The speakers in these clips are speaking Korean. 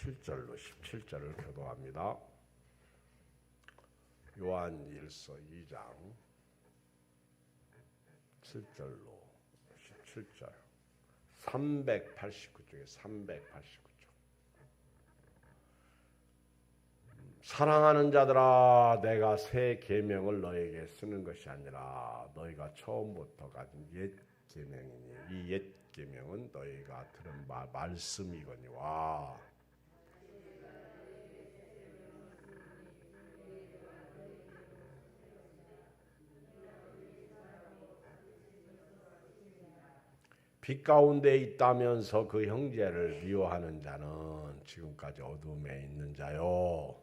7절로 17절을 교도합니다. 요한일서 2장 7절로 17절 389쪽에 389쪽. 사랑하는 자들아, 내가 새 계명을 너에게 쓰는 것이 아니라 너희가 처음부터 가진 옛 계명이니 이 옛 계명은 너희가 들은 말씀이거니와. 빛 가운데 있다면서 그 형제를 미워하는 자는 지금까지 어둠에 있는 자요.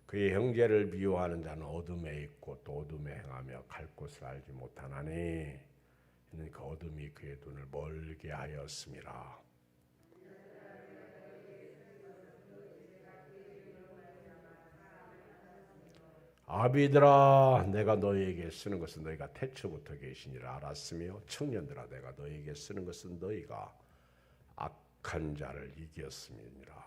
그의 형제를 미워하는 자는 어둠에 있고 또 어둠에 행하며 갈 곳을 알지 못하나니 이는 그 어둠이 그의 눈을 멀게 하였음이라. 아비들아, 내가 너희에게 쓰는 것은 너희가 태초부터 계시니라 알았으며 청년들아, 내가 너희에게 쓰는 것은 너희가 악한 자를 이겼음이니라.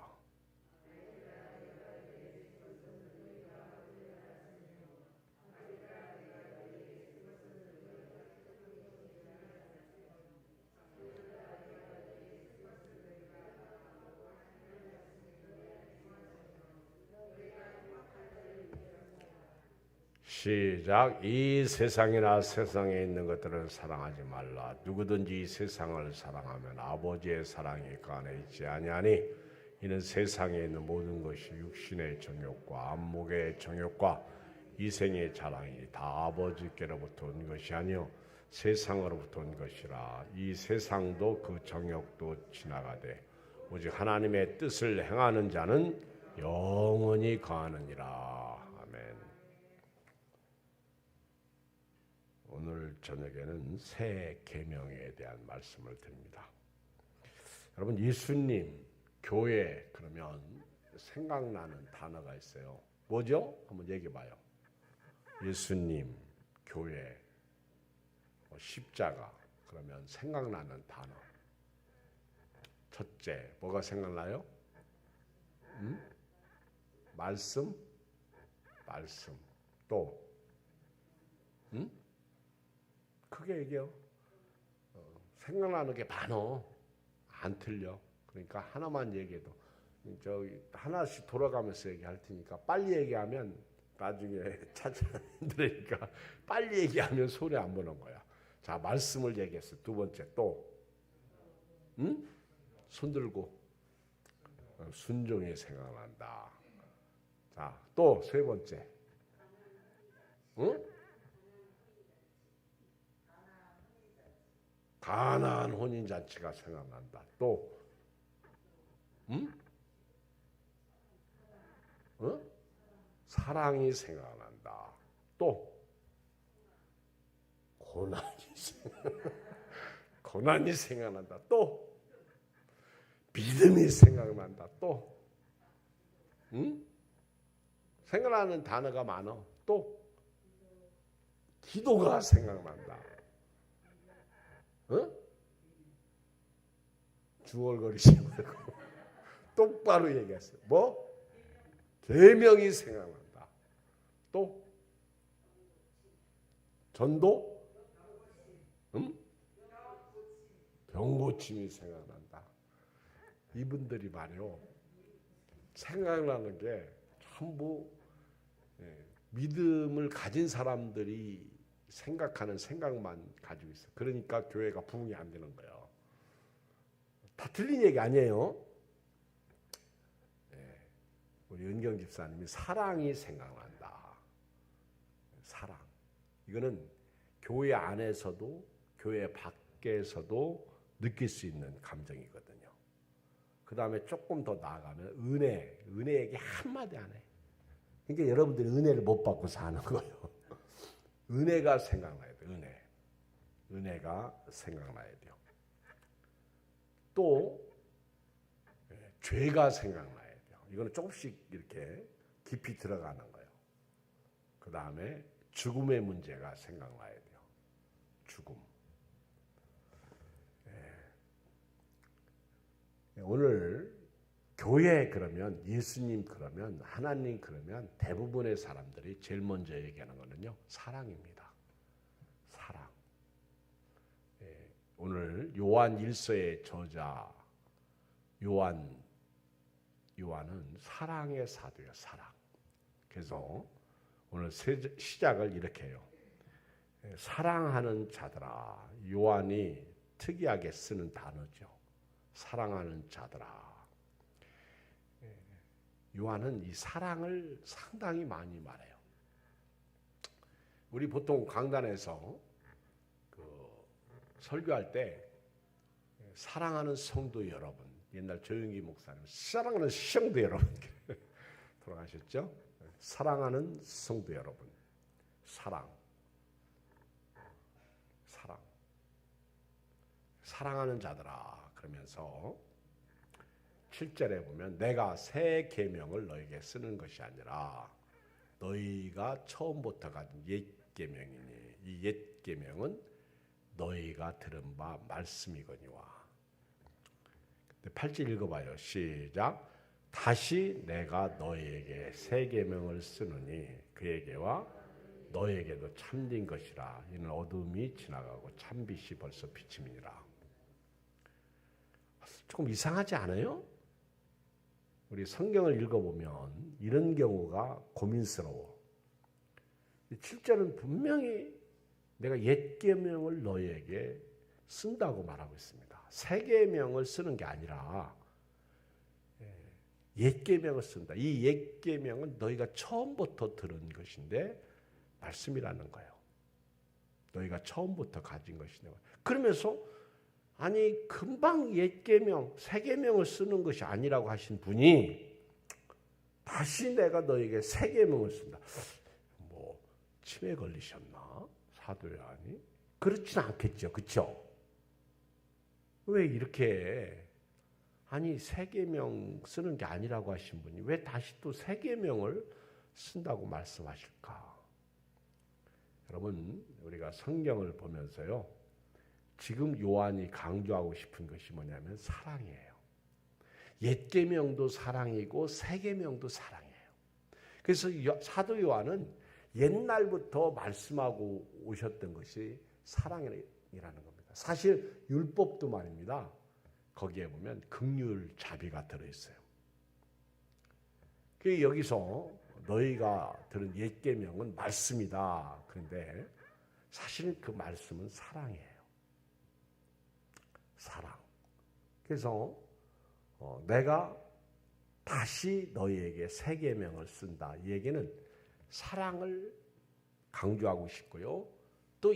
시작. 이 세상이나 세상에 있는 것들을 사랑하지 말라. 누구든지 이 세상을 사랑하면 아버지의 사랑이 그 안에 있지 아니하니 이는 세상에 있는 모든 것이 육신의 정욕과 안목의 정욕과 이생의 자랑이 다 아버지께로부터 온 것이 아니요 세상으로부터 온 것이라. 이 세상도 그 정욕도 지나가되 오직 하나님의 뜻을 행하는 자는 영원히 거하느니라. 오늘 저녁에는 새 계명에 대한 말씀을 드립니다. 여러분, 예수님, 교회 그러면 생각나는 단어가 있어요. 뭐죠? 한번 얘기해 봐요. 예수님, 교회, 십자가 그러면 생각나는 단어. 첫째, 뭐가 생각나요? 말씀? 또 크게 얘기해요. 생각나는 게 많어. 안 틀려. 그러니까 하나만 얘기해도 저기 하나씩 돌아가면서 얘기할 테니까 빨리 얘기하면 나중에 찾아 힘들으니까 빨리 얘기하면 손에 안 보는 거야. 자, 말씀을 얘기했어. 두 번째 또 손 들고 순종이 생각난다. 자, 또 세 번째 가나안 혼인잔치가 생각난다. 또 사랑이 생각난다. 또 고난이 생각난다. 또 믿음이 생각난다. 또 생각나는 단어가 많아. 또 기도가 생각난다. 주얼거리지 말고 똑바로 얘기했어요. 뭐? 계명이 생각난다. 또? 전도? 병고침이 생각난다. 이분들이 말이요. 생각나는 게 전부 믿음을 가진 사람들이 생각하는 생각만 가지고 있어. 그러니까 교회가 부흥이 안 되는 거예요. 다 틀린 얘기 아니에요. 우리 은경 집사님이 사랑이 생각난다. 사랑. 이거는 교회 안에서도 교회 밖에서도 느낄 수 있는 감정이거든요. 그 다음에 조금 더 나아가면 은혜 얘기 한마디 안 해. 그러니까 여러분들이 은혜를 못 받고 사는 거예요. 은혜가 생각나야 돼요. 은혜가 생각나야 돼요. 또 죄가 생각나야 돼요. 이거는 조금씩 이렇게 깊이 들어가는 거예요. 그 다음에 죽음의 문제가 생각나야 돼요. 죽음. 교회 그러면 예수님 그러면 하나님 그러면 대부분의 사람들이 제일 먼저 얘기하는 거는요. 사랑입니다. 사랑. 예, 오늘 요한 1서의 저자 요한은 사랑의 사도예요. 사랑. 그래서 오늘 시작을 이렇게 해요. 사랑하는 자들아. 요한이 특이하게 쓰는 단어죠. 사랑하는 자들아. 요한은 이 사랑을 상당히 많이 말해요. 우리 보통 강단에서 설교할 때 사랑하는 성도 여러분, 옛날 조영기 목사님, 사랑하는 성도 여러분 돌아가셨죠? 사랑하는 성도 여러분, 사랑하는 자들아 그러면서 7절에 보면 내가 새 계명을 너에게 쓰는 것이 아니라 너희가 처음부터 가진 옛 계명이니 이 옛 계명은 너희가 들은 바 말씀이거니와. 8절 읽어봐요. 시작. 다시 내가 너희에게 새 계명을 쓰느니 그에게와 너희에게도 참된 것이라. 이는 어둠이 지나가고 참빛이 벌써 비침이니라. 조금 이상하지 않아요? 우리 성경을 읽어보면 이런 경우가 고민스러워. 7절은 분명히 내가 옛 계명을 너희에게 쓴다고 말하고 있습니다. 새 계명을 쓰는 게 아니라 옛 계명을 쓴다. 이 옛 계명은 너희가 처음부터 들은 것인데 말씀이라는 거예요. 너희가 처음부터 가진 것이냐. 그러면서 아니 금방 옛 계명, 새 계명을 쓰는 것이 아니라고 하신 분이 다시 내가 너에게 새 계명을 쓴다. 뭐 치매 걸리셨나? 사도 요한이? 그렇지는 않겠죠. 그렇죠? 왜 이렇게 아니 새 계명 쓰는 게 아니라고 하신 분이 왜 다시 또 새 계명을 쓴다고 말씀하실까? 여러분 우리가 성경을 보면서요. 지금 요한이 강조하고 싶은 것이 뭐냐면 사랑이에요. 옛 계명도 사랑이고 새 계명도 사랑이에요. 그래서 사도 요한은 옛날부터 말씀하고 오셨던 것이 사랑이라는 겁니다. 사실 율법도 말입니다. 거기에 보면 긍휼 자비가 들어있어요. 그 여기서 너희가 들은 옛 계명은 말씀이다. 그런데 사실 그 말씀은 사랑이에요. 사랑. 그래서 내가 다시 너희에게 새 계명을 쓴다. 이 얘기는 사랑을 강조하고 싶고요. 또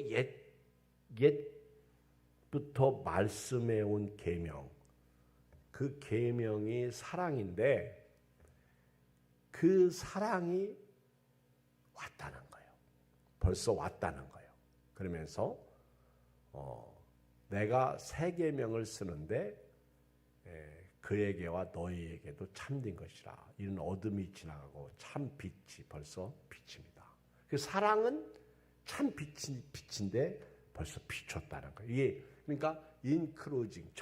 옛부터 말씀해 온 계명, 그 계명이 사랑인데 그 사랑이 왔다는 거예요. 벌써 왔다는 거예요. 그러면서 내가 새 계명을 쓰는데 그에게와 너희에게도 참된 것이라. 이는 어둠이 지나가고 참 빛이 벌써 비칩니다. 그 사랑은 참 빛인데 벌써 비쳤다는 거예요. 이게 그러니까 인크로징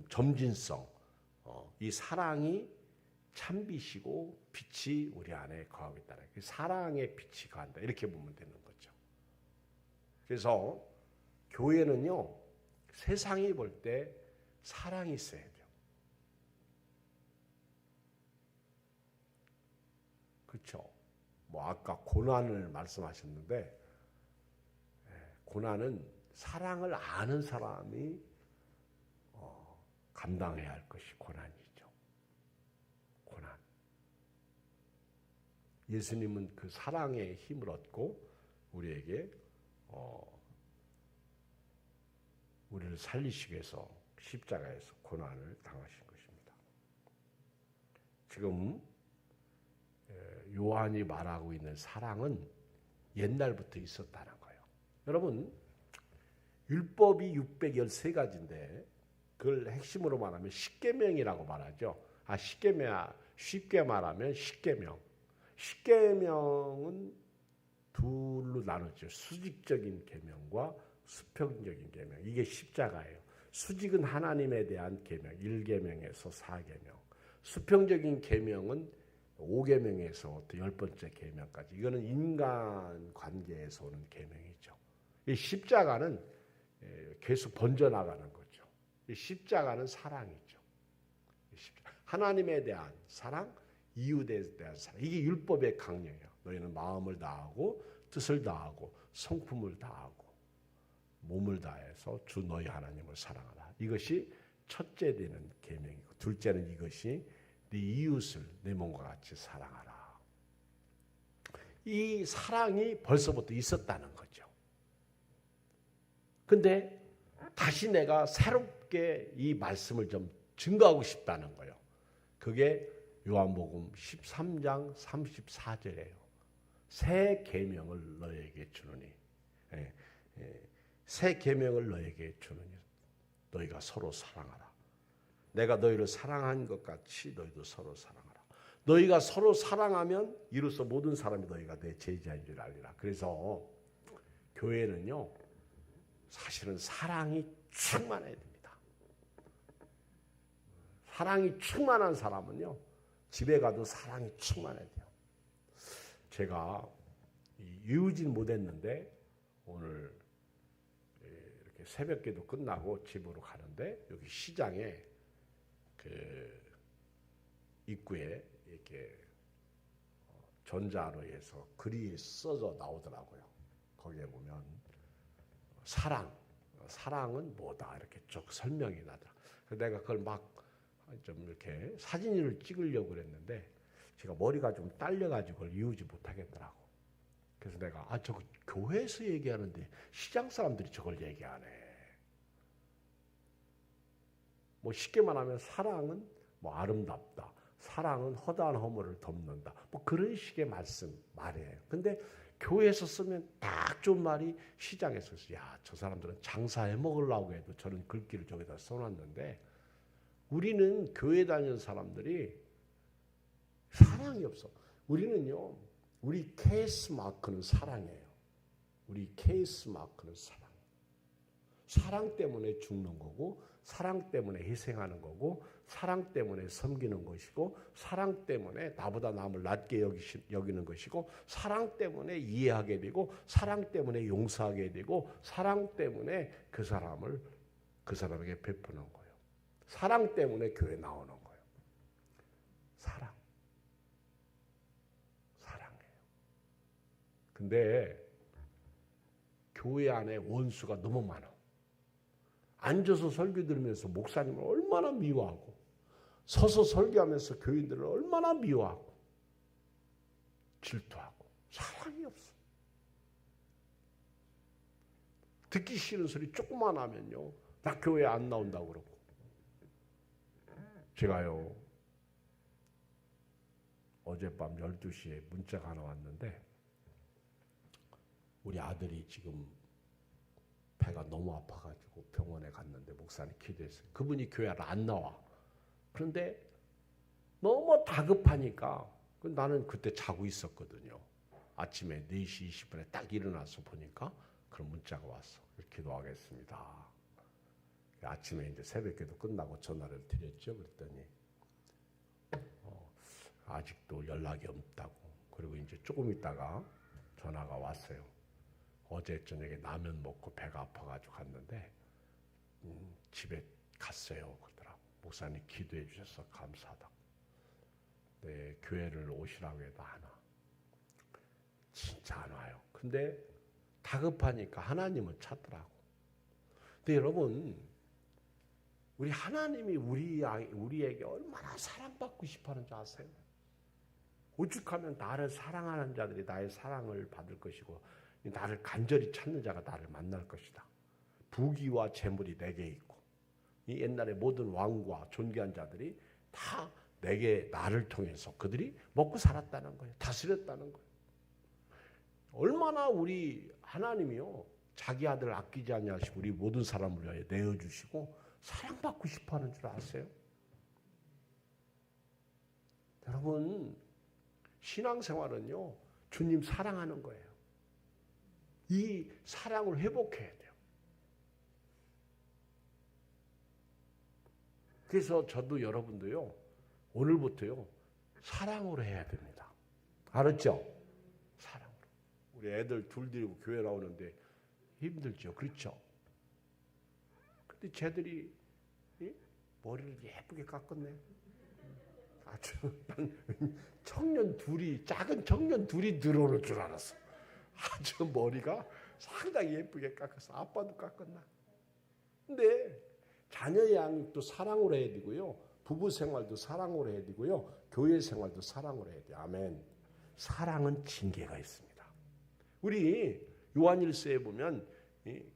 점진성. 이 사랑이 참 빛이고 빛이 우리 안에 거하고 있다는 거예요. 사랑의 빛이 거한다. 이렇게 보면 되는 거죠. 그래서 교회는요. 세상이 볼 때 사랑이 있어야 돼요. 그렇죠? 뭐 아까 고난을 말씀하셨는데 고난은 사랑을 아는 사람이 감당해야 할 것이 고난이죠. 고난. 예수님은 그 사랑의 힘을 얻고 우리에게 우리를 살리시기 위해서 십자가에서 고난을 당하신 것입니다. 지금 요한이 말하고 있는 사랑은 옛날부터 있었다는 거예요. 여러분 율법이 613가지인데 그걸 핵심으로 말하면 십계명이라고 말하죠. 십계명, 쉽게 말하면 십계명. 십계명은 둘로 나누죠. 수직적인 계명과 수평적인 계명. 이게 십자가예요. 수직은 하나님에 대한 계명, 1계명에서 4계명. 수평적인 계명은 5계명에서 10번째 계명까지. 이거는 인간 관계에서 오는 계명이죠. 이 십자가는 계속 번져나가는 거죠. 이 십자가는 사랑이죠. 하나님에 대한 사랑, 이웃에 대한 사랑. 이게 율법의 강령이에요. 너희는 마음을 다하고 뜻을 다하고 성품을 다하고 몸을 다해서 주 너희 하나님을 사랑하라. 이것이 첫째 되는 계명이고, 둘째는 이것이 네 이웃을 내 몸과 같이 사랑하라. 이 사랑이 벌써부터 있었다는 거죠. 근데 다시 내가 새롭게 이 말씀을 좀 증거하고 싶다는 거예요. 그게 요한복음 13장 34절이에요. 새 계명을 너에게 주노니, 새 계명을 너에게 주노니 너희가 서로 사랑하라. 내가 너희를 사랑한 것 같이 너희도 서로 사랑하라. 너희가 서로 사랑하면 이로써 모든 사람이 너희가 내 제자인 줄 알리라. 그래서 교회는요, 사실은 사랑이 충만해야 됩니다. 사랑이 충만한 사람은요, 집에 가도 사랑이 충만해야 돼요. 제가 이유진 못했는데 오늘 이렇게 새벽기도 끝나고 집으로 가는데 여기 시장에 그 입구에 이렇게 전자로에서 글이 써져 나오더라고요. 거기에 보면 사랑은 뭐다 이렇게 쭉 설명이 나더라. 그래서 내가 그걸 막 좀 이렇게 사진을 찍으려고 그랬는데 제가 머리가 좀 딸려가지고 그걸 이루지 못하겠더라고. 그래서 내가 저거 교회에서 얘기하는데 시장 사람들이 저걸 얘기하네. 뭐 쉽게 말하면 사랑은 뭐 아름답다. 사랑은 허다한 허물을 덮는다. 뭐 그런 식의 말이에요. 근데 교회에서 쓰면 딱 좋은 말이 시장에서 야, 저 사람들은 장사해 먹으려고 해도 저는 글귀를 저기다 써놨는데 우리는 교회 다니는 사람들이 사랑이 없어. 우리는요, 우리 케이스 마크는 사랑이에요. 우리 케이스 마크는 사랑. 사랑 때문에 죽는 거고, 사랑 때문에 희생하는 거고, 사랑 때문에 섬기는 것이고, 사랑 때문에 나보다 남을 낮게 여기는 것이고, 사랑 때문에 이해하게 되고, 사랑 때문에 용서하게 되고, 사랑 때문에 그 사람에게 베푸는 거예요. 사랑 때문에 교회 나오는 거예요. 사랑이에요. 근데 교회 안에 원수가 너무 많아. 앉아서 설교 들으면서 목사님을 얼마나 미워하고, 서서 설교하면서 교인들을 얼마나 미워하고, 질투하고, 사랑이 없어. 듣기 싫은 소리 조금만 하면요, 나 교회 안 나온다고 그러고. 제가요, 어젯밤 12시에 문자가 하나 왔는데, 우리 아들이 지금 배가 너무 아파가지고 병원에 갔는데 목사님 기도했어요. 그분이 교회를 안 나와. 그런데 너무 다급하니까 나는 그때 자고 있었거든요. 아침에 4시 20분에 딱 일어나서 보니까 그런 문자가 왔어. 기도하겠습니다. 아침에 이제 새벽기도 끝나고 전화를 드렸죠. 그랬더니 아직도 연락이 없다고. 그리고 이제 조금 있다가 전화가 왔어요. 어제 저녁에 라면 먹고 배가 아파가지고 갔는데 집에 갔어요. 그러더라고. 목사님 기도해 주셔서 감사하다고. 네, 교회를 오시라고 해도 안 와. 진짜 안 와요. 근데 다급하니까 하나님을 찾더라고. 근데 여러분, 우리 하나님이 우리에게 얼마나 사랑받고 싶어하는 줄 아세요? 오죽하면 나를 사랑하는 자들이 나의 사랑을 받을 것이고 나를 간절히 찾는 자가 나를 만날 것이다. 부귀와 재물이 내게 있고 이 옛날에 모든 왕과 존귀한 자들이 다 나를 통해서 그들이 먹고 살았다는 거예요. 다스렸다는 거예요. 얼마나 우리 하나님이요, 자기 아들을 아끼지 아니하시고 우리 모든 사람을 위하여 내어주시고 사랑받고 싶어하는 줄 아세요? 여러분, 신앙생활은요, 주님 사랑하는 거예요. 이 사랑을 회복해야 돼요. 그래서 저도 여러분도요, 오늘부터요 사랑으로 해야 됩니다. 알았죠? 사랑으로. 우리 애들 둘 데리고 교회 나오는데 힘들죠. 그렇죠? 근데 쟤들이 머리를 예쁘게 깎았네. 아주 청년 둘이, 작은 청년 둘이 들어오는 줄 알았어. 아주 머리가 상당히 예쁘게 깎았어. 아빠도 깎았나? 근데 자녀의 양육도 사랑으로 해야 되고요. 부부 생활도 사랑으로 해야 되고요. 교회 생활도 사랑으로 해야 돼요. 아멘. 사랑은 징계가 있습니다. 우리 요한일서에 보면,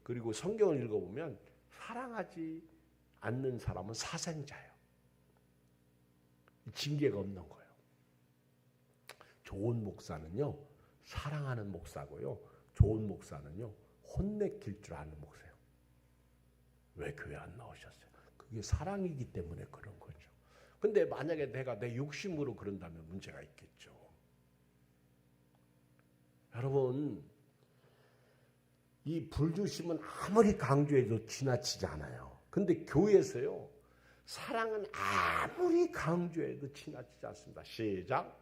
그리고 성경을 읽어보면 사랑하지 않는 사람은 사생자예요. 징계가 없는 거예요. 좋은 목사는요, 사랑하는 목사고요. 좋은 목사는요, 혼내킬 줄 아는 목사예요. 왜 교회 안 나오셨어요? 그게 사랑이기 때문에 그런 거죠. 근데 만약에 내가 내 욕심으로 그런다면 문제가 있겠죠. 여러분, 이 불조심은 아무리 강조해도 지나치지 않아요. 근데 교회에서요, 사랑은 아무리 강조해도 지나치지 않습니다. 시작.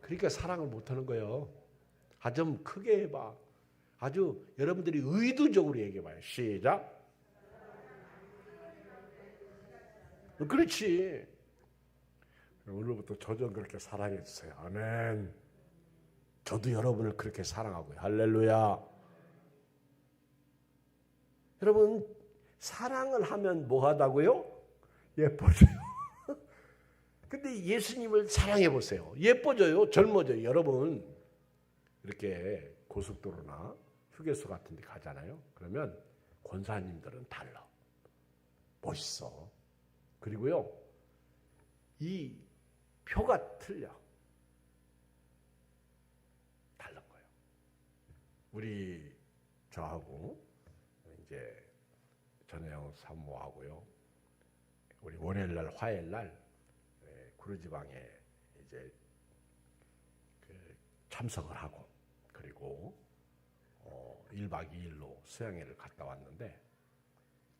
그러니까 사랑을 못하는 거예요. 아주 좀 크게 해봐. 아주 여러분들이 의도적으로 얘기해봐요. 시작. 그렇지. 오늘부터 저 좀 그렇게 사랑해 주세요. 아멘. 저도 여러분을 그렇게 사랑하고요. 할렐루야. 여러분, 사랑을 하면 뭐 하다고요? 예뻐져요. 근데 예수님을 사랑해 보세요. 예뻐져요? 젊어져요? 여러분, 이렇게 고속도로나 휴게소 같은 데 가잖아요. 그러면 권사님들은 달라. 멋있어. 그리고요, 이 표가 틀려. 다른 거예요. 우리 저하고 이제 전혜영 사모하고요, 우리 월요일날 화요일날 구르지방에 이제 참석을 하고, 그리고 1박 2일로 수양회를 갔다 왔는데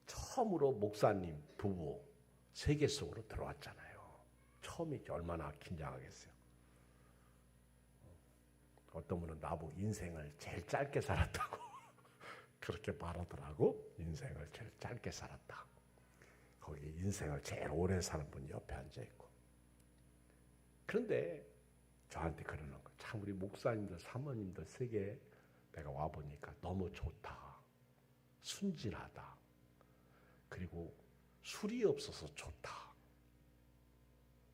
처음으로 목사님 부부 세계 속으로 들어왔잖아요. 처음이죠. 얼마나 긴장하겠어요. 어떤 분은 나보고 인생을 제일 짧게 살았다고 그렇게 말하더라고. 인생을 제일 짧게 살았다. 거기 인생을 제일 오래 사는 분이 옆에 앉아있고. 그런데 저한테 그러는 거예요. 참 우리 목사님들 사모님들 세계 내가 와보니까 너무 좋다. 순진하다. 그리고 술이 없어서 좋다.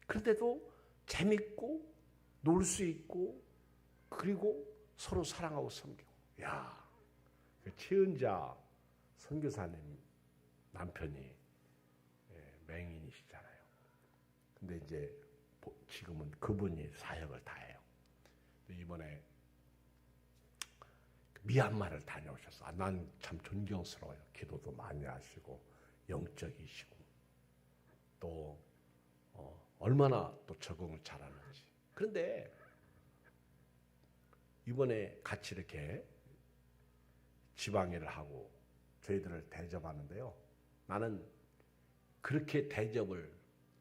그런데도 재밌고 놀 수 있고, 그리고 서로 사랑하고 섬기고. 야, 그 최은자 선교사님 남편이 맹인이시잖아요. 근데 이제 지금은 그분이 사역을 다 해요. 이번에 미얀마를 다녀오셨어. 난 참 존경스러워요. 기도도 많이 하시고 영적이시고 또 얼마나 또 적응을 잘하는지. 그런데 이번에 같이 이렇게 지방회를 하고 저희들을 대접하는데요. 나는 그렇게 대접을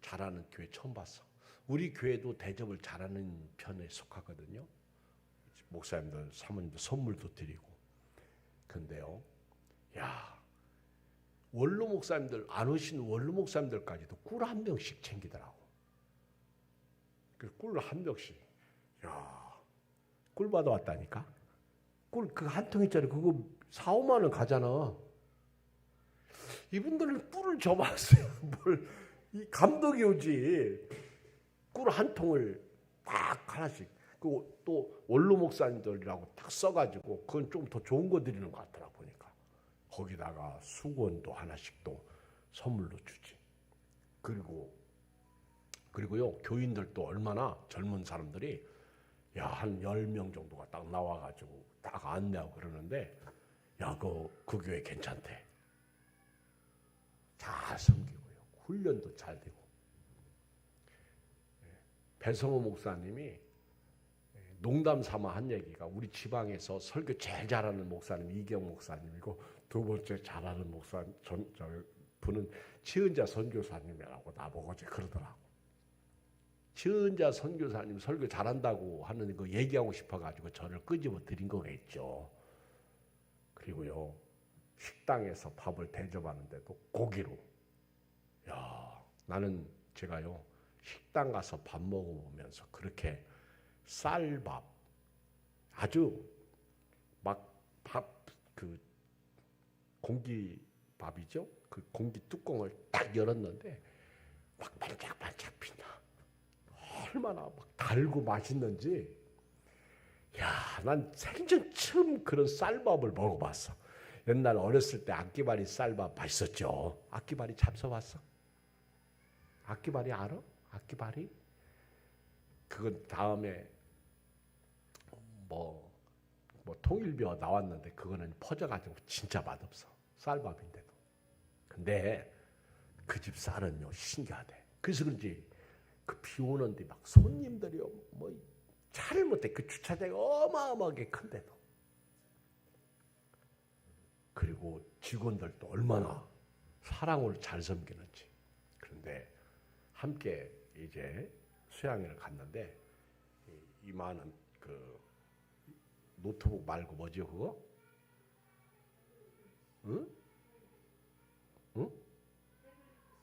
잘하는 교회 처음 봤어. 우리 교회도 대접을 잘하는 편에 속하거든요. 목사님들, 사모님들 선물도 드리고. 근데요, 야, 원로 목사님들, 안 오신 원로 목사님들까지도 꿀 한 병씩 챙기더라고. 그 꿀 한 병씩. 야, 꿀 받아왔다니까? 꿀 그 한 통 있잖아요. 그거 4, 5만 원 가잖아. 이분들은 꿀을 줘봤어요. 뭘, 이 감독이 오지. 꿀 한 통을 딱 하나씩. 그 또 원로 목사님들이라고 딱 써가지고 그건 좀 더 좋은 거 드리는 것 같더라 보니까. 거기다가 수건도 하나씩 또 선물로 주지. 그리고요, 교인들도 얼마나 젊은 사람들이 야, 한 10명 정도가 딱 나와가지고 딱 안내하고 그러는데, 야, 그 교회 괜찮대. 잘 섬기고요. 훈련도 잘 되고. 배성호 목사님이 농담 삼아 한 얘기가, 우리 지방에서 설교 제일 잘하는 목사님 이경 목사님이고, 두 번째 잘하는 목사님 분은 최은자 선교사님이라고 나보고 어제 그러더라고. 지은자 선교사님 설교 잘한다고 하는 거 얘기하고 싶어가지고 저를 끄집어 드린 거겠죠. 그리고요, 식당에서 밥을 대접하는데도 고기로. 야, 나는 제가요, 식당 가서 밥 먹어보면서 그렇게 쌀밥, 아주 막 밥, 그 공기밥이죠? 그 공기 뚜껑을 딱 열었는데 막 반짝반짝 빛나. 얼마나 막 달고 맛있는지. 야, 난 생전 처음 그런 쌀밥을 먹어봤어. 옛날 어렸을 때 악기발이 쌀밥 맛있었죠. 악기발이 잡숴봤어? 악기발이 알아? 악기발이? 그건 다음에 뭐 통일비어 나왔는데 그거는 퍼져가지고 진짜 맛없어. 쌀밥인데도. 근데 그 집 쌀은요 신기하대. 그래서 그런지 그 비 오는데 막 손님들이요 뭐 차를 못해. 그 주차장이 어마어마하게 큰데도. 그리고 직원들도 얼마나 사랑으로 잘 섬기는지. 그런데 함께 이제 수양회를 갔는데 이만한 그 노트북 말고 뭐지 그거? 응? 응?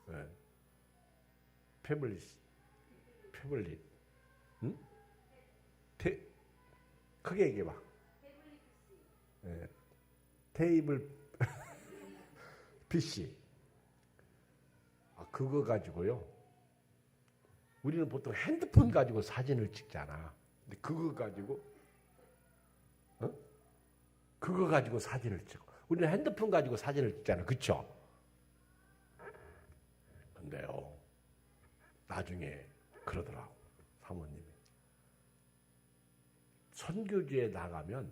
네. 패블릿. 응? 크게 얘기해봐. 네. 테이블 PC. 아, 그거 가지고요. 우리는 보통 핸드폰 가지고 사진을 찍잖아. 근데 그거 가지고, 그거 가지고 사진을 찍어. 우리는 핸드폰 가지고 사진을 찍잖아. 그쵸? 근데요, 나중에 그러더라고, 사모님이. 선교지에 나가면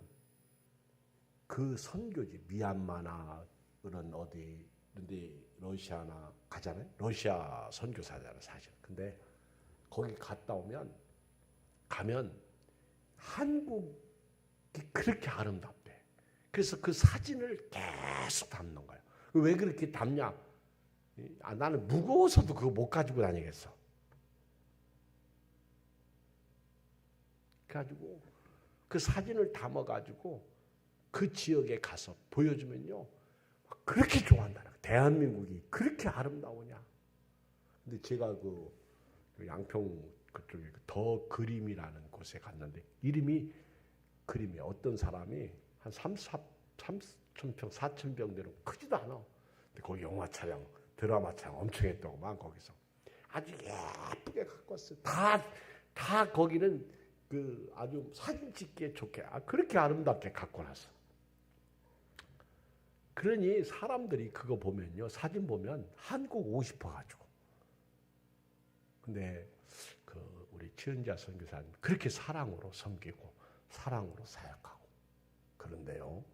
그 선교지, 미얀마나 그런 어디, 근데 러시아나 가잖아요. 러시아 선교사잖아, 사실. 근데 거기 갔다 가면 한국이 그렇게 아름답대. 그래서 그 사진을 계속 담는 거예요. 왜 그렇게 담냐? 아, 나는 무거워서도 그거 못 가지고 다니겠어. 그래가지고 그 사진을 담아가지고 그 지역에 가서 보여주면요, 그렇게 좋아한다는 거야. 대한민국이 그렇게 아름다우냐. 근데 제가 그 양평 그쪽에 더 그림이라는 곳에 갔는데 그림이 어떤 사람이 한 3,000평, 4,000평 대로 크지도 않아. 근데 거기 영화 촬영, 드라마 촬영 엄청 했더구만 거기서. 아주 예쁘게 갖고 왔어요. 다 거기는 그 아주 사진 찍기에 좋게, 그렇게 아름답게 갖고 왔어. 그러니 사람들이 그거 보면요, 사진 보면 한국 오고 싶어가지고. 근데 그 우리 지은자 선교사님 그렇게 사랑으로 섬기고 사랑으로 사역하고. 그런데요,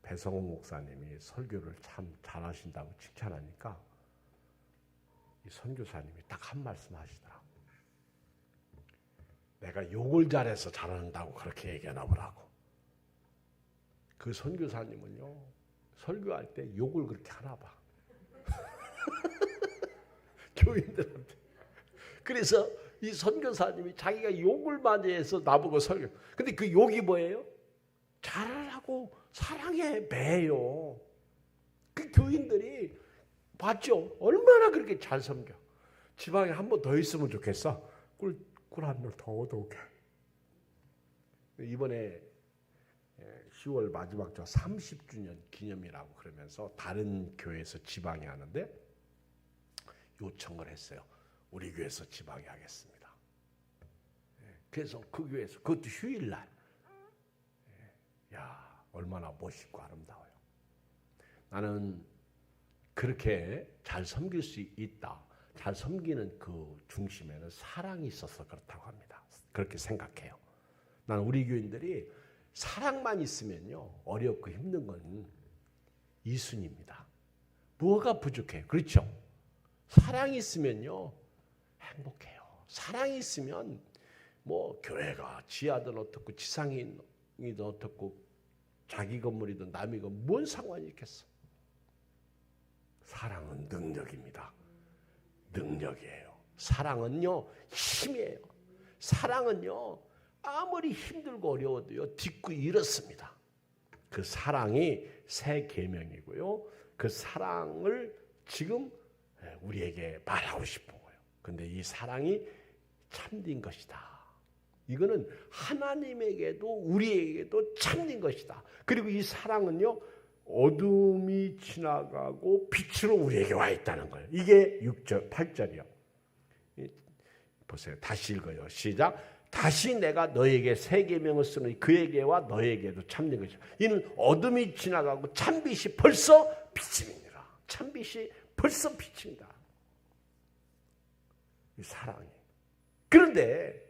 배성호 목사님이 설교를 참 잘하신다고 칭찬하니까 이 선교사님이 딱 한 말씀 하시더라고. 내가 욕을 잘해서 잘한다고 그렇게 얘기하나 보라고. 그 선교사님은요, 설교할 때 욕을 그렇게 하나 봐. 교인들한테. 그래서 이 선교사님이 자기가 욕을 많이 해서 나보고 설교. 근데 그 욕이 뭐예요? 잘하라고 사랑해 매요. 그 교인들이 봤죠? 얼마나 그렇게 잘 섬겨. 지방에 한 번 더 있으면 좋겠어. 꿀 한 번 더 얻어오게. 이번에 10월 마지막 주 30주년 기념이라고 그러면서 다른 교회에서 지방에 하는데 요청을 했어요. 우리 교회에서 지방에 하겠습니다. 그래서 그 교회에서, 그것도 휴일날. 야, 얼마나 멋있고 아름다워요. 나는 그렇게 잘 섬길 수 있다. 잘 섬기는 그 중심에는 사랑이 있어서 그렇다고 합니다. 그렇게 생각해요. 나는 우리 교인들이 사랑만 있으면요, 어렵고 힘든 건 이순입니다. 뭐가 부족해요? 그렇죠? 사랑이 있으면요, 행복해요. 사랑이 있으면 뭐 교회가 지하든 어떻고 지상이든 어떻고 자기 건물이든 남이 건물 뭔 상관이 있겠어? 사랑은 능력입니다. 능력이에요. 사랑은요 힘이에요. 사랑은요 아무리 힘들고 어려워도요 딛고 일었습니다. 그 사랑이 새 계명이고요. 그 사랑을 지금 우리에게 말하고 싶은 거예요. 근데 이 사랑이 참된 것이다. 이거는 하나님에게도 우리에게도 참된 것이다. 그리고 이 사랑은요 어둠이 지나가고 빛으로 우리에게 와 있다는 거예요. 이게 6절, 8절이요. 보세요. 다시 읽어요. 시작. 다시 내가 너에게 새 계명을 쓰노니 그에게와 너에게도 참된 것이다. 이는 어둠이 지나가고 참빛이 벌써 비칩니다. 참빛이 벌써 비칩니다. 이 사랑이. 그런데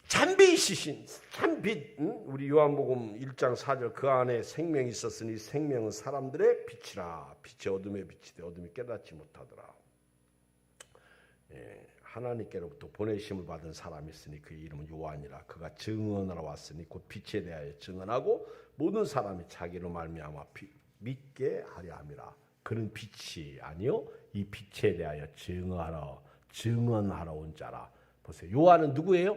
참빛이신 참빛 우리 요한복음 1장 4절 그 안에 생명이 있었으니 생명은 사람들의 빛이라. 빛이 어둠의 빛이되 어둠이 깨닫지 못하더라. 하나님께로부터 보내심을 받은 사람이 있으니 그의 이름은 요한이라. 그가 증언하러 왔으니 곧 빛에 대하여 증언하고 모든 사람이 자기로 말미암아 믿게 하려 함이라. 그는 빛이 아니요 이 빛에 대하여 증언하러 온 자라. 보세요. 요한은 누구예요?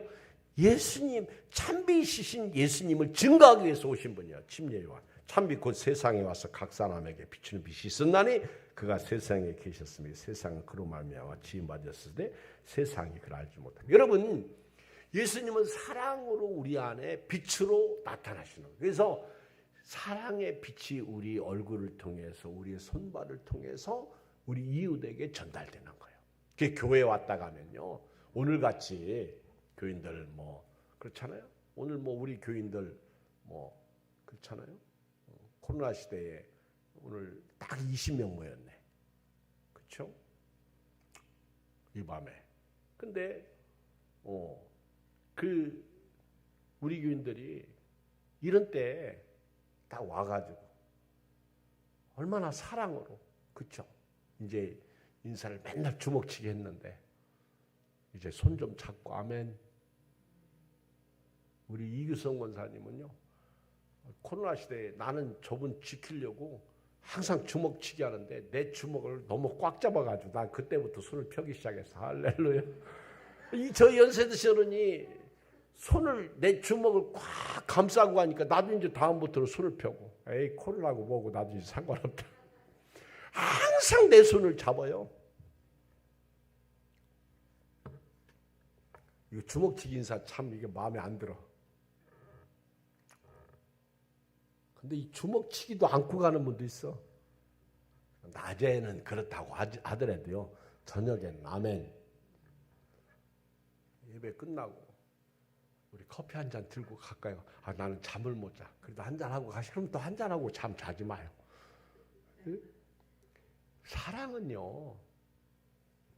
예수님, 참빛이신 예수님을 증거하기 위해서 오신 분이야. 침례 요한. 참빛 곧 세상에 와서 각 사람에게 비추는 빛이 있었나니 그가 세상에 계셨으며 세상은 그로 말미암아 지음 받았을 때 세상이 그를 알지 못합니다. 여러분, 예수님은 사랑으로 우리 안에 빛으로 나타나시는 거예요. 그래서 사랑의 빛이 우리 얼굴을 통해서 우리의 손발을 통해서 우리 이웃에게 전달되는 거예요. 그게 교회에 왔다 가면요. 오늘같이 교인들 그렇잖아요. 오늘 우리 교인들 그렇잖아요. 코로나 시대에 오늘 딱 20명 모였네. 그렇죠? 이 밤에. 근데 우리 교인들이 이런 때 딱 와가지고 얼마나 사랑으로 그렇죠? 이제 인사를 맨날 주먹치기 했는데 이제 손 좀 잡고 아멘. 우리 이규성 권사님은요. 코로나 시대에 나는 저분 지키려고 항상 주먹치기 하는데 내 주먹을 너무 꽉 잡아가지고 난 그때부터 손을 펴기 시작했어. 할렐루야. 저 연세 드신 어른이 손을 내 주먹을 꽉 감싸고 하니까 나도 이제 다음부터는 손을 펴고 에이 코로나고 뭐고 나도 이제 상관없다. 항상 내 손을 잡아요. 이거 주먹치기 인사 참 이게 마음에 안 들어. 근데 이 주먹치기도 안고 가는 분도 있어. 낮에는 그렇다고 하더라도요. 저녁엔 아멘. 예배 끝나고 우리 커피 한 잔 들고 갈까요? 나는 잠을 못 자. 그래도 한 잔 하고 가시면 또 한 잔 하고 잠 자지 마요. 사랑은요.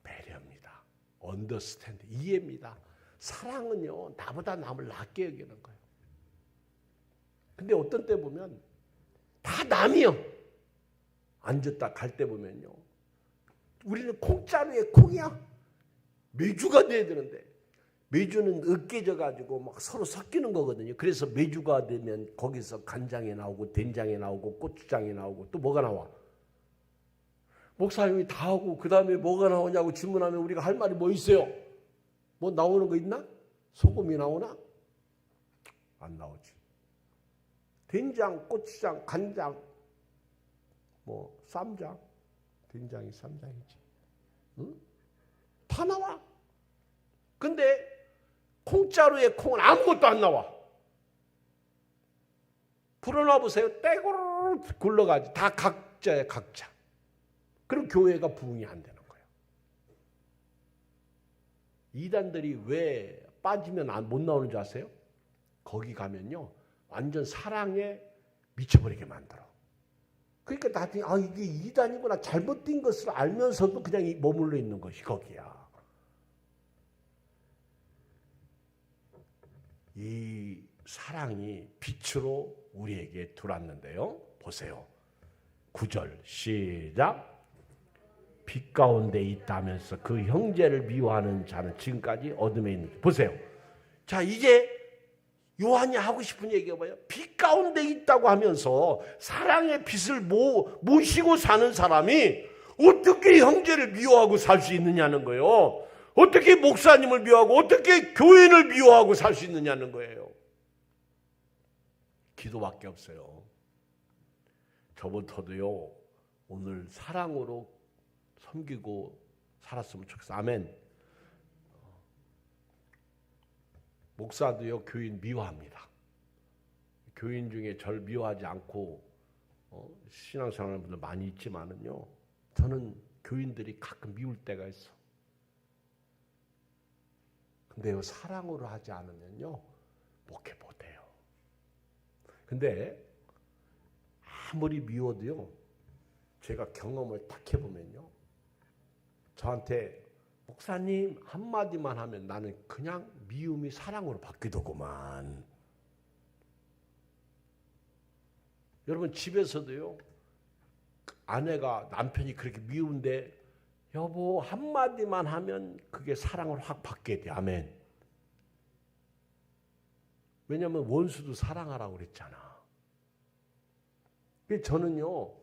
배려입니다. 언더스탠드 이해입니다. 사랑은요. 나보다 남을 낫게 여기는 거예요. 근데 어떤 때 보면 다 남이요. 앉았다 갈 때 보면요. 우리는 콩자루에 콩이야. 메주가 돼야 되는데 메주는 으깨져 가지고 막 서로 섞이는 거거든요. 그래서 메주가 되면 거기서 간장이 나오고 된장이 나오고 고추장이 나오고 또 뭐가 나와? 목사님이 다 하고 그 다음에 뭐가 나오냐고 질문하면 우리가 할 말이 뭐 있어요? 뭐 나오는 거 있나? 소금이 나오나? 안 나오지. 된장, 고추장, 간장, 쌈장. 된장이 쌈장이지. 응? 다 나와. 근데 콩자루에 콩은 아무것도 안 나와. 불어놔 보세요. 떼고르르 굴러가지. 다 각자야 각자. 그럼 교회가 부흥이 안 되는 거예요. 이단들이 왜 빠지면 못 나오는 줄 아세요? 거기 가면요. 완전 사랑에 미쳐버리게 만들어. 그러니까 나중에 이게 이단이구나 잘못된 것을 알면서도 그냥 머물러 있는 것이 거기야. 이 사랑이 빛으로 우리에게 들어왔는데요. 보세요. 9절 시작. 빛 가운데 있다면서 그 형제를 미워하는 자는 지금까지 어둠에 있는. 보세요. 자, 이제 요한이 하고 싶은 얘기가 뭐예요? 빛 가운데 있다고 하면서 사랑의 빛을 모시고 사는 사람이 어떻게 형제를 미워하고 살 수 있느냐는 거예요. 어떻게 목사님을 미워하고 어떻게 교인을 미워하고 살 수 있느냐는 거예요. 기도밖에 없어요. 저부터도요, 오늘 사랑으로 섬기고 살았으면 좋겠어. 아멘. 목사도요, 교인 미워합니다. 교인 중에 절 미워하지 않고 신앙생활하는 분들 많이 있지만은요, 저는 교인들이 가끔 미울 때가 있어. 근데요, 사랑으로 하지 않으면요, 목회 못해요. 근데 아무리 미워도요, 제가 경험을 딱 해보면요, 저한테 목사님 한마디만 하면 나는 그냥 미움이 사랑으로 바뀌더구만. 여러분, 집에서도요, 아내가 남편이 그렇게 미운데 여보 한마디만 하면 그게 사랑으로 확 바뀌게 돼. 아멘. 왜냐하면 원수도 사랑하라고 그랬잖아. 저는요,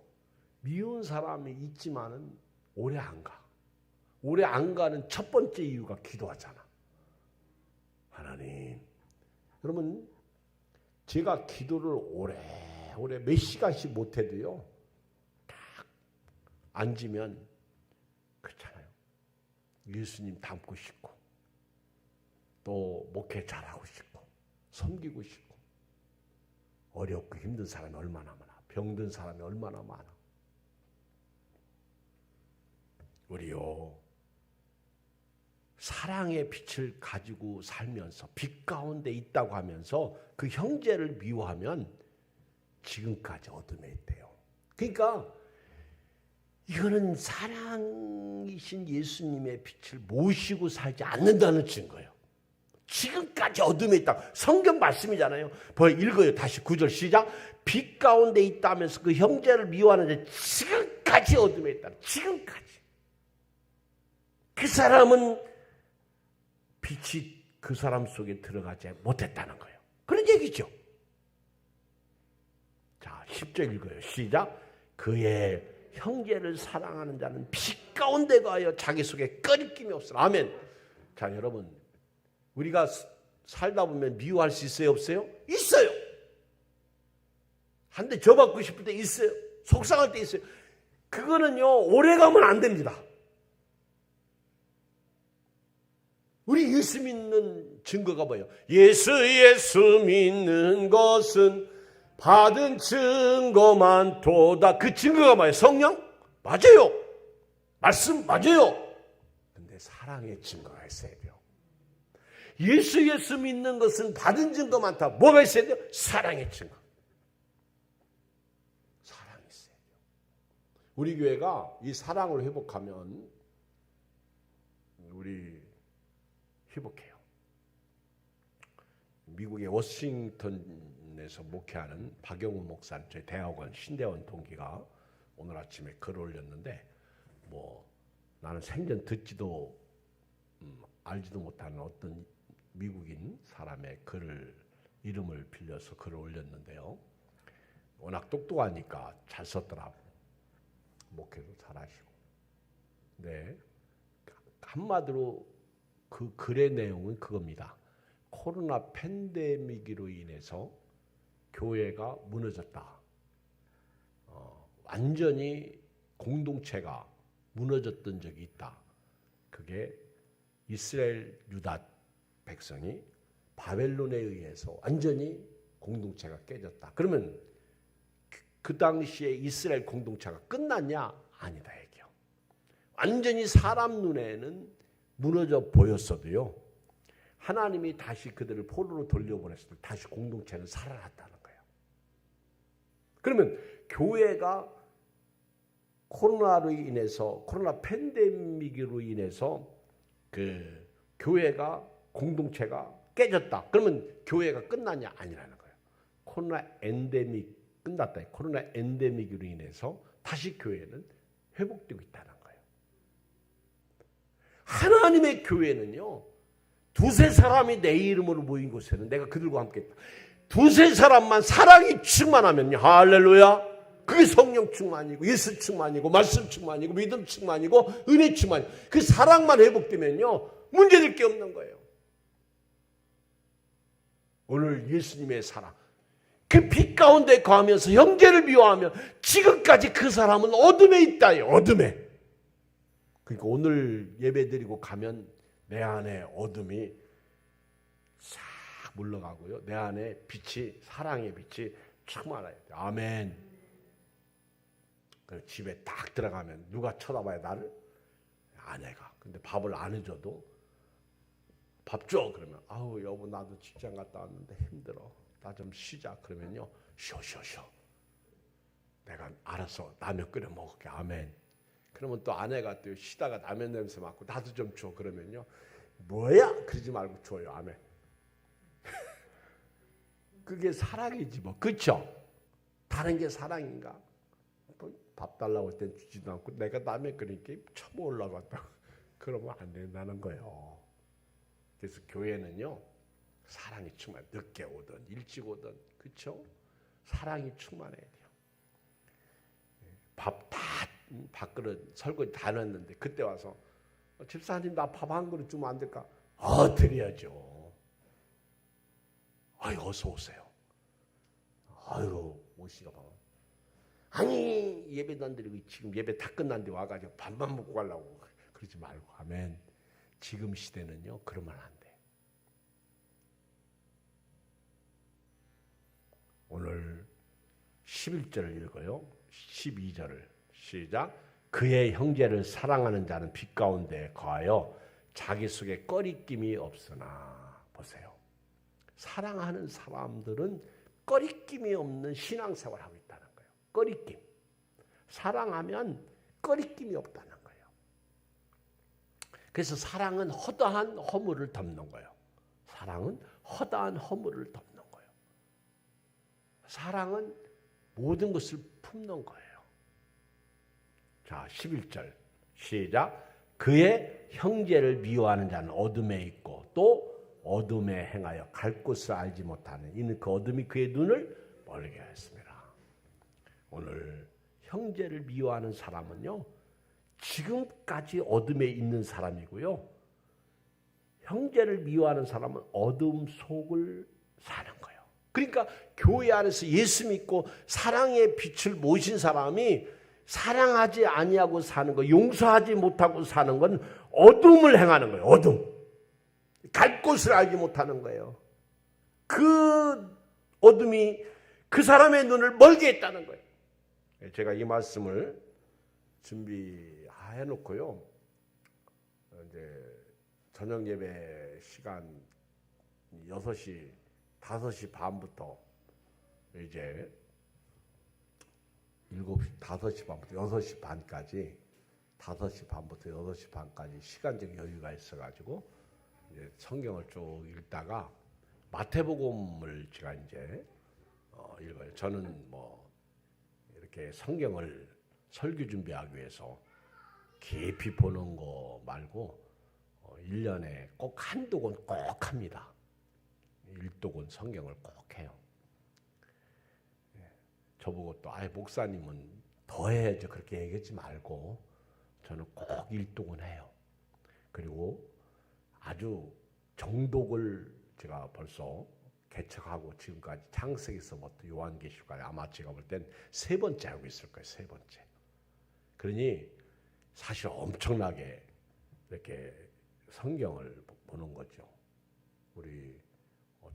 미운 사람이 있지만은 오래 안 가. 오래 안 가는 첫 번째 이유가 기도하잖아. 하나님, 여러분, 제가 기도를 오래 몇 시간씩 못해도요, 딱 앉으면 그렇잖아요. 예수님 닮고 싶고, 또 목회 잘하고 싶고, 섬기고 싶고, 어렵고 힘든 사람이 얼마나 많아. 병든 사람이 얼마나 많아. 우리요, 사랑의 빛을 가지고 살면서 빛 가운데 있다고 하면서 그 형제를 미워하면 지금까지 어둠에 있대요. 그러니까 이거는 사랑이신 예수님의 빛을 모시고 살지 않는다는 증거예요. 지금까지 어둠에 있다. 성경 말씀이잖아요. 읽어요. 다시 9절 시작. 빛 가운데 있다면서 그 형제를 미워하는데 지금까지 어둠에 있다. 지금까지. 그 사람은 빛이 그 사람 속에 들어가지 못했다는 거예요. 그런 얘기죠. 자, 10절 읽어요. 시작. 그의 형제를 사랑하는 자는 빛 가운데 가여 자기 속에 끄리낌이 없으라. 아멘. 자, 여러분, 우리가 살다 보면 미워할 수 있어요, 없어요? 있어요. 한 대 줘받고 싶을 때 있어요. 속상할 때 있어요. 그거는요, 오래 가면 안 됩니다. 우리 예수 믿는 증거가 뭐예요? 예수 믿는 것은 받은 증거만 도다. 그 증거가 뭐예요? 성령? 맞아요. 말씀 맞아요. 근데 사랑의 증거가 있어야 돼요. 예수 믿는 것은 받은 증거 많다. 뭐가 있어야 돼요? 사랑의 증거. 사랑이 있어야 돼요. 우리 교회가 이 사랑을 회복하면 우리 회복해요. 미국의 워싱턴에서 목회하는 박영우 목사님, 저희 대학원 신대원 동기가 오늘 아침에 글을 올렸는데, 나는 생전 듣지도 알지도 못하는 어떤 미국인 사람의 이름을 빌려서 글을 올렸는데요. 워낙 똑똑하니까 잘 썼더라고. 목회도 잘하시고. 네, 한마디로 그 글의 내용은 그겁니다. 코로나 팬데믹으로 인해서 교회가 무너졌다. 완전히 공동체가 무너졌던 적이 있다. 그게 이스라엘 유다 백성이 바벨론에 의해서 완전히 공동체가 깨졌다. 그러면 그 당시에 이스라엘 공동체가 끝났냐? 아니다 얘기요. 완전히 사람 눈에는 무너져 보였어도요, 하나님이 다시 그들을 포로로 돌려보냈을 때 다시 공동체는 살아났다는 거예요. 그러면 교회가 코로나 팬데믹으로 인해서 그 교회가 공동체가 깨졌다. 그러면 교회가 끝났냐? 아니라는 거예요. 코로나 엔데믹 끝났다. 코로나 엔데믹으로 인해서 다시 교회는 회복되고 있다는 거예요. 하나님의 교회는요, 두세 사람이 내 이름으로 모인 곳에는 내가 그들과 함께 있다. 두세 사람만 사랑이 충만하면요, 할렐루야, 그게 성령 충만이고 예수 충만이고 말씀 충만이고 믿음 충만이고 은혜 충만이고 그 사랑만 회복되면요, 문제될 게 없는 거예요. 오늘 예수님의 사랑, 그 빛 가운데 거하면서 형제를 미워하며 지금까지 그 사람은 어둠에 있다요. 어둠에. 그러니까 오늘 예배드리고 가면 내 안에 어둠이 싹 물러가고요. 내 안에 빛이, 사랑의 빛이 충만해야 돼. 아멘. 집에 딱 들어가면 누가 쳐다봐요, 나를? 아내가. 근데 밥을 안 해줘도 밥 줘. 그러면 아우 여보 나도 직장 갔다 왔는데 힘들어. 나 좀 쉬자. 그러면요. 쉬어. 내가 알아서 라면 끓여 먹을게. 아멘. 그러면 또 아내가 또 쉬다가 라면 냄새 맡고 나도 좀 줘. 그러면요. 뭐야? 그러지 말고 줘요. 아멘. 그게 사랑이지 뭐. 그렇죠? 다른 게 사랑인가? 밥 달라고 할 땐 주지도 않고 내가 라면 끓이니까 처음 올라갔다고. 그러면 안 된다는 거예요. 그래서 교회는요. 사랑이 충만해. 늦게 오든 일찍 오든 그렇죠? 사랑이 충만해야 돼요. 밥 다 밥그릇 설거지 다 놨는데 그때 와서 집사님 나 밥 한 그릇 주면 안 될까? 드려야죠. 아유 어서 오세요. 아유 오시가 봐. 아니 예배도 안 드리고 지금 예배 다 끝났는데 와가지고 밥만 먹고 가려고. 그러지 말고. 아멘. 지금 시대는요 그러면 안 돼. 오늘 11절을 읽어요. 12절을 시작. 그의 형제를 사랑하는 자는 빛 가운데 거하여 자기 속에 꺼리낌이 없으나. 보세요. 사랑하는 사람들은 꺼리낌이 없는 신앙생활을 하고 있다는 거예요. 꺼리낌. 사랑하면 꺼리낌이 없다는 거예요. 그래서 사랑은 허다한 허물을 덮는 거예요. 사랑은 허다한 허물을 덮는 거예요. 사랑은 모든 것을 품는 거예요. 자, 11절 시작. 그의 형제를 미워하는 자는 어둠에 있고 또 어둠에 행하여 갈 곳을 알지 못하는 이는 그 어둠이 그의 눈을 멀게 하였습니다. 오늘 형제를 미워하는 사람은요. 지금까지 어둠에 있는 사람이고요. 형제를 미워하는 사람은 어둠 속을 사는 거예요. 그러니까 교회 안에서 예수 믿고 사랑의 빛을 모신 사람이 사랑하지 아니하고 사는 거, 용서하지 못하고 사는 건 어둠을 행하는 거예요. 어둠. 갈 곳을 알지 못하는 거예요. 그 어둠이 그 사람의 눈을 멀게 했다는 거예요. 제가 이 말씀을 준비해 놓고요. 이제 저녁 예배 시간 6시, 5시 반부터 이제 7시, 5시 반부터 6시 반까지 5시 반부터 6시 반까지 시간적 여유가 있어가지고 이제 성경을 쭉 읽다가 마태복음을 제가 이제 읽어요. 저는 뭐 이렇게 성경을 설교 준비하기 위해서 깊이 보는 거 말고 1년에 꼭 한두 권 꼭 합니다. 1독은 성경을 꼭 해요. 저보고 또 목사님은 더 해야죠. 그렇게 얘기하지 말고 저는 꼭 1독은 해요. 그리고 아주 정독을 제가 벌써 개척하고 지금까지 창세기서부터 요한계시록까지 아마 제가 볼 땐 3번째 하고 있을 거예요. 3번째. 그러니 사실 엄청나게 이렇게 성경을 보는 거죠. 우리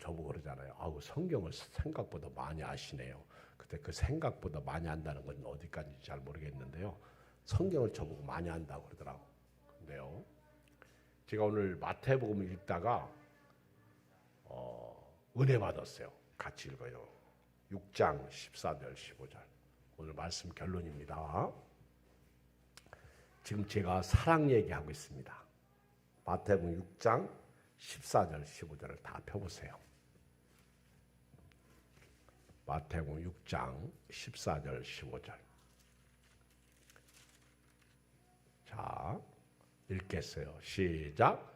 저보고 그러잖아요. 성경을 생각보다 많이 아시네요. 근데 그 생각보다 많이 안다는 건 어디까지 잘 모르겠는데요. 성경을 저보고 많이 안다고 그러더라고요. 근데요. 제가 오늘 마태복음을 읽다가 은혜 받았어요. 같이 읽어요. 6장 14절 15절. 오늘 말씀 결론입니다. 지금 제가 사랑 얘기하고 있습니다. 마태복음 6장 14절 15절을 다 펴보세요. 마태복음 6장 14절 15절. 자, 읽겠어요. 시작.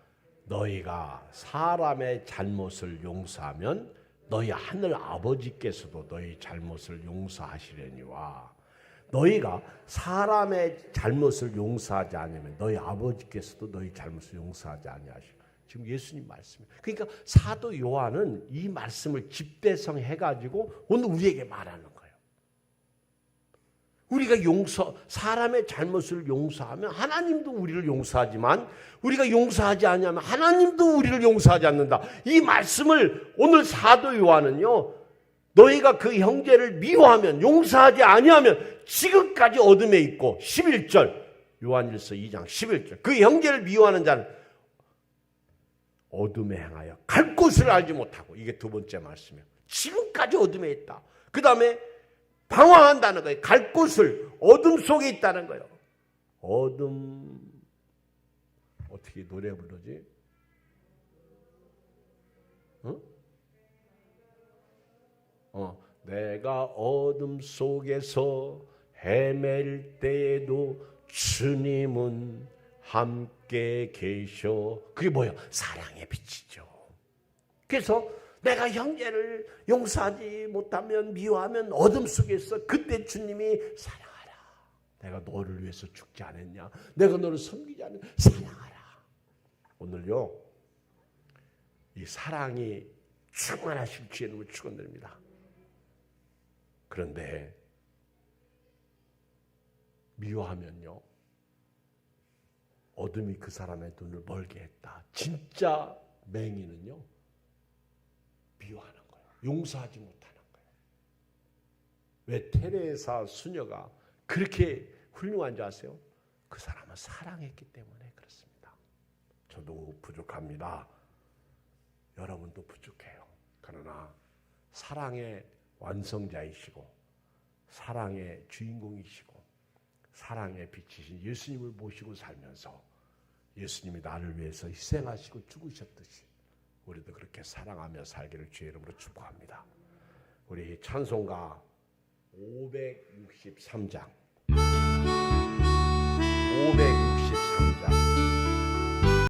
너희가 사람의 잘못을 용서하면 너희 하늘 아버지께서도 너희 잘못을 용서하시려니와 너희가 사람의 잘못을 용서하지 않으면 너희 아버지께서도 너희 잘못을 용서하지 아니하시고. 지금 예수님 말씀이에요. 그러니까 사도 요한은 이 말씀을 집대성해가지고 오늘 우리에게 말하는 거예요. 우리가 사람의 잘못을 용서하면 하나님도 우리를 용서하지만 우리가 용서하지 않으면 하나님도 우리를 용서하지 않는다. 이 말씀을 오늘 사도 요한은요, 너희가 그 형제를 미워하면, 용서하지 아니하면 지금까지 어둠에 있고, 11절 요한일서 2장 11절 그 형제를 미워하는 자는 어둠에 행하여 갈 곳을 알지 못하고, 이게 두 번째 말씀이에요. 지금까지 어둠에 있다. 그 다음에 방황한다는 거예요. 갈 곳을, 어둠 속에 있다는 거예요. 어둠, 어떻게 노래 부르지? 내가 어둠 속에서 헤맬 때에도 주님은 함께 계셔. 그게 뭐예요? 사랑의 빛이죠. 그래서 내가 형제를 용서하지 못하면, 미워하면 어둠 속에서 그때 주님이 사랑하라. 내가 너를 위해서 죽지 않았냐? 내가 너를 섬기지 않았냐? 사랑하라. 오늘요, 이 사랑이 충만하실 주님을 축원드립니다. 그런데 미워하면요, 어둠이 그 사람의 눈을 멀게 했다. 진짜 맹인은요, 미워하는 거예요. 용서하지 못하는 거예요. 왜 테레사 수녀가 그렇게 훌륭한 줄 아세요? 그 사람은 사랑했기 때문에 그렇습니다. 저도 부족합니다. 여러분도 부족해요. 그러나 사랑의 완성자이시고 사랑의 주인공이시고 사랑의 빛이신 예수님을 모시고 살면서 예수님이 나를 위해서 희생하시고 죽으셨듯이 우리도 그렇게 사랑하며 살기를 주의 이름으로 축복합니다. 우리 찬송가 563장